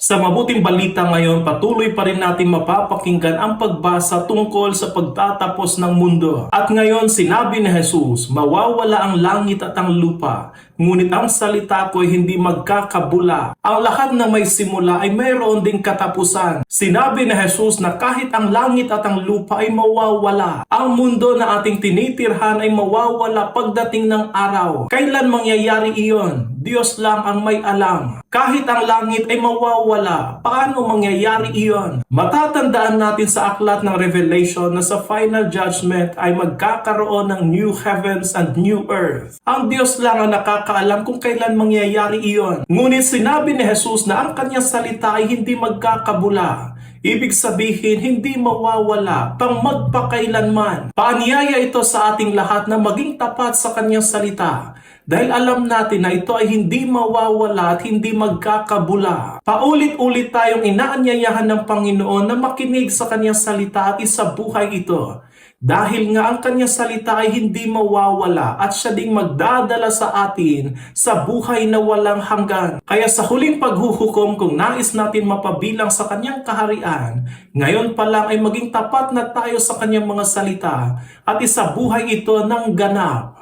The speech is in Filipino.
Sa mabuting balita ngayon, patuloy pa rin natin mapapakinggan ang pagbasa tungkol sa pagtatapos ng mundo. At ngayon sinabi ni Jesus, mawawala ang langit at ang lupa, ngunit ang salita ko ay hindi magkakabula. Ang lahat na may simula ay mayroon ding katapusan. Sinabi ni Jesus na kahit ang langit at ang lupa ay mawawala, ang mundo na ating tinitirhan ay mawawala pagdating ng araw. Kailan mangyayari iyon? Diyos lang ang may alam. Kahit ang langit ay mawawala, paano mangyayari iyon? Matatandaan natin sa aklat ng Revelation na sa final judgment ay magkakaroon ng new heavens and new earth. Ang Diyos lang ang nakakaalam kung kailan mangyayari iyon. Ngunit sinabi ni Jesus na ang kanyang salita ay hindi magkakabula. Ibig sabihin, hindi mawawala pang magpakailanman. Paanyaya ito sa ating lahat na maging tapat sa kanyang salita. Dahil alam natin na ito ay hindi mawawala at hindi magkakabula. Paulit-ulit tayong inaanyayahan ng Panginoon na makinig sa kanyang salita at isabuhay ito. Dahil nga ang kanyang salita ay hindi mawawala at siya ding magdadala sa atin sa buhay na walang hanggan. Kaya sa huling paghuhukom, kung nais natin mapabilang sa kanyang kaharian, ngayon pa lang ay maging tapat na tayo sa kanyang mga salita at isabuhay ito ng ganap.